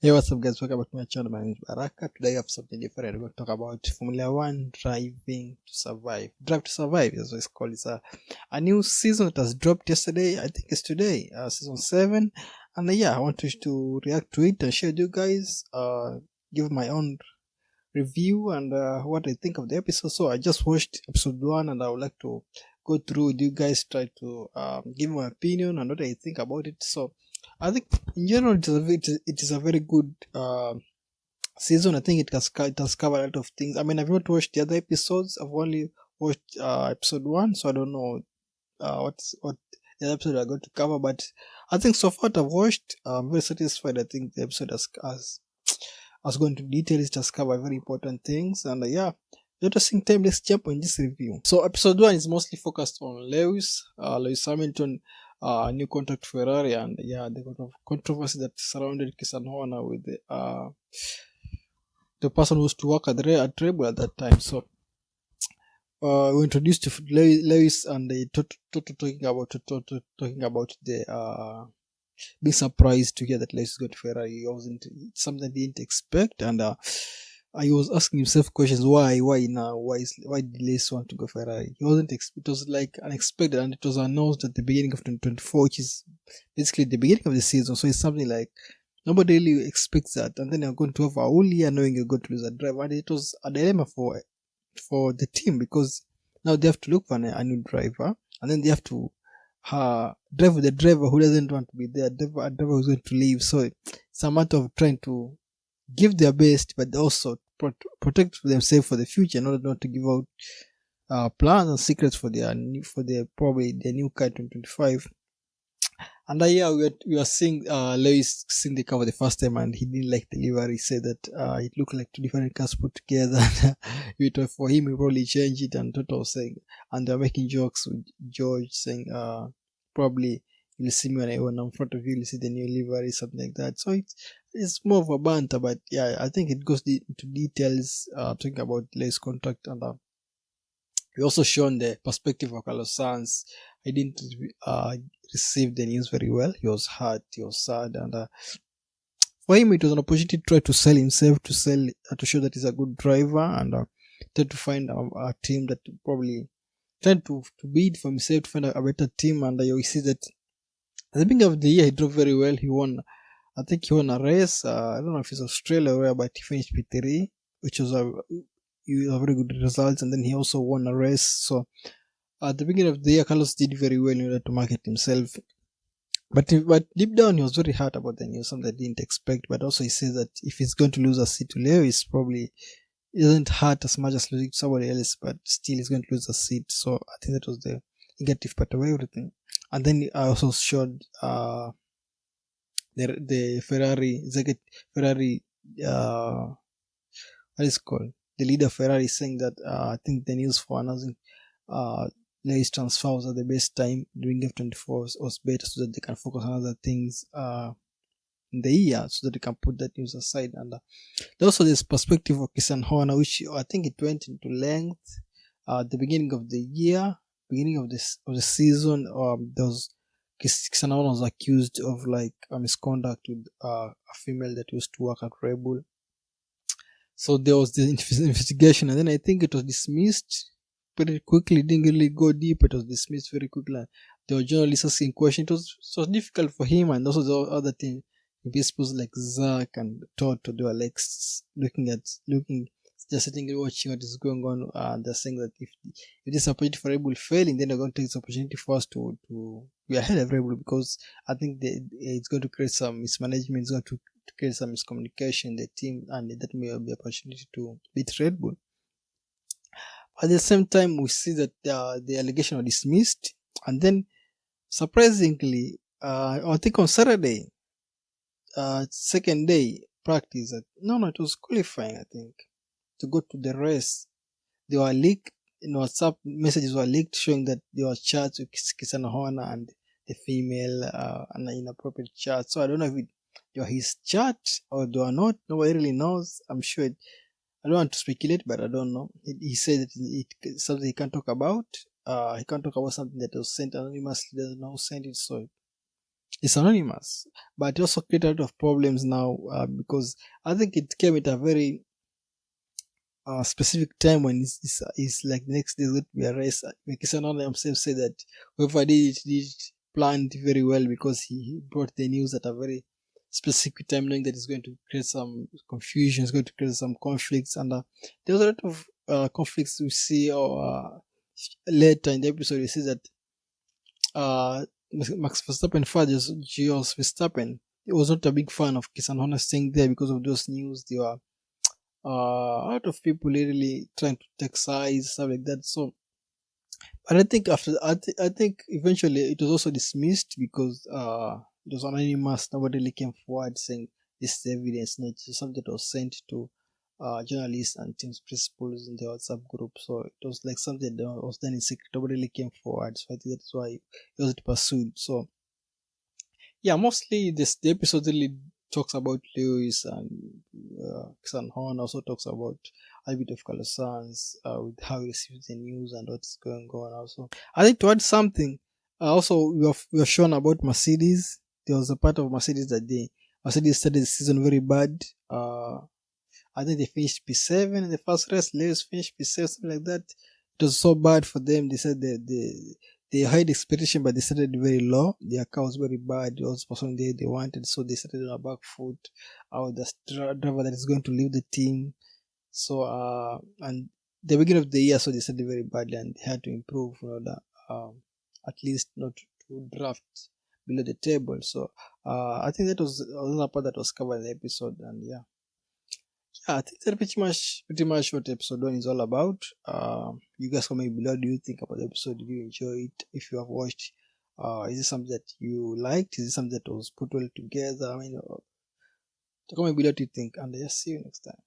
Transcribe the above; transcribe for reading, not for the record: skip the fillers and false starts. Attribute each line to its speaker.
Speaker 1: Hey, what's up, guys? Welcome back to my channel. My name is Baraka. Today I have something different. We're going to talk about Formula One driving to survive. Drive to Survive is what it's called. It's a new season that has dropped yesterday. I think it's today, season 7. And I want to react to it and share with you guys, give my own review and what I think of the episode. So I just watched episode 1 and I would like to go through with you guys, try to give my opinion and what I think about it. So I think in general it is a very good season. I think it has covered a lot of things. I mean, I've not watched the other episodes. I've only watched episode 1, so I don't know what the episode are going to cover. But I think so far I've watched, I'm very satisfied. I think the episode has gone into detail. It has covered very important things, and interesting time. Let's jump on this review. So episode 1 is mostly focused on Lewis Hamilton, new contract Ferrari, and the controversy that surrounded Christian Horner with the person who was to work at Red Bull at that time. So we introduced to Lewis, and they talking about the being surprised to hear that Lewis is going to Ferrari. It wasn't something he didn't expect, and I was asking himself questions. Why now? Why did Lewis want to go Ferrari? He wasn't. It was like unexpected, and it was announced at the beginning of 2024, which is basically the beginning of the season. So it's something like nobody really expects that. And then you're going to have a whole year knowing you're going to lose a driver, and it was a dilemma for the team, because now they have to look for a new driver, and then they have to drive with a driver who doesn't want to be there, a driver who's going to leave. So it's a matter of trying to give their best, but also protect themselves for the future, in order not to give out plans and secrets for their new car 2025. And we are seeing Lewis seeing the car for the first time, and he didn't like the livery. He said that it looked like two different cars put together. For him, he probably changed it, and Toto was saying, and they're making jokes with George, saying probably you'll see me when I'm in front of you, you'll see the new livery, something like that. So it's more of a banter, but I think it goes into details, talking about Lewis' contract, and we also shown the perspective of Carlos Sainz. He didn't receive the news very well. He was hurt, he was sad, and for him it was an opportunity to try to sell himself, to show that he's a good driver, and try to find a team that probably try to bid for himself, to find a better team. And you see that at the beginning of the year he drove very well. I think he won a race. I don't know if it's Australia or where, but he finished P3, which was a very good result. And then he also won a race. So at the beginning of the year, Carlos did very well in order to market himself. But deep down, he was very hurt about the news, something I didn't expect. But also he says that if he's going to lose a seat to Lewis, probably it doesn't hurt as much as losing to somebody else, but still he's going to lose a seat. So I think that was the negative part of everything. And then I also showed the Ferrari, what is it called? The leader of Ferrari saying that I think the news for announcing Lewis transfer was at the best time during F24 was better, so that they can focus on other things in the year, so that they can put that news aside. And also this perspective of Christian Horner, which I think it went into length at the beginning of the year, beginning of the season. There was Christian Horner was accused of misconduct with a female that used to work at Red Bull. So there was the investigation, and then I think it was dismissed pretty quickly. It didn't really go deep. It was dismissed very quickly. There were journalists asking questions. It was difficult for him, and also the other thing, people like Zach and Toto, they were like looking, just sitting and watching what is going on. And they're saying that if this opportunity for Red Bull failing, then they're going to take this opportunity for us to be ahead of Red Bull, because I think it's going to create some mismanagement. It's going to create some miscommunication in the team, and that may be an opportunity to beat Red Bull. At the same time, we see that the allegation was dismissed, and then surprisingly, I think on Saturday, second day practice, it was qualifying, I think, to go to the race. They were leaked, WhatsApp messages were leaked showing that there were chats with Christian Horner and the female, and inappropriate chats. So I don't know if they were his chat or they were not. Nobody really knows. I'm sure. I don't want to speculate, but I don't know. He said that it's something he can't talk about. He can't talk about something that was sent anonymously. He doesn't know who sent it. So it's anonymous, but it also created a lot of problems now because I think it came at a very specific time when it's like the next day is going to be a race. Cristiano himself said that whoever did it planned very well because he brought the news at a very specific time, knowing that it's going to create some confusion, it's going to create some conflicts, and there was a lot of conflicts we see or later in the episode. You see that Max Verstappen father George Verstappen, he was not a big fan of Cristiano staying there because of those news. They were a lot of people really trying to take sides, stuff like that. So, but I think I think eventually it was also dismissed because it was anonymous. Nobody really came forward saying this is evidence, not just something that was sent to journalists and teams principals in the WhatsApp group. So it was like something that was done in secret. Nobody really came forward. So I think that's why it wasn't pursued. So yeah, mostly the episode really talks about Lewis and Xan Horn, also talks about a bit of Colossans with how he receives the news and what's going on. Also, I think to add something, also we were shown about Mercedes. There was a part of Mercedes that Mercedes started the season very bad. I think they finished P7 in the first race. Lewis finished P7, something like that. It was so bad for them. They said they had expectation, but they started very low. Their car was very bad. It was performing they wanted, so they started on a back foot. The driver that is going to leave the team. So and the beginning of the year, so they started very badly, and they had to improve in order, at least not to draft below the table. So I think that was another part that was covered in the episode, and yeah. Yeah, I think that's pretty much what episode one is all about. You guys comment below. Do you think about the episode? Did you enjoy it? If you have watched, is it something that you liked? Is it something that was put well together? I mean, comment below what you think, and I'll just see you next time.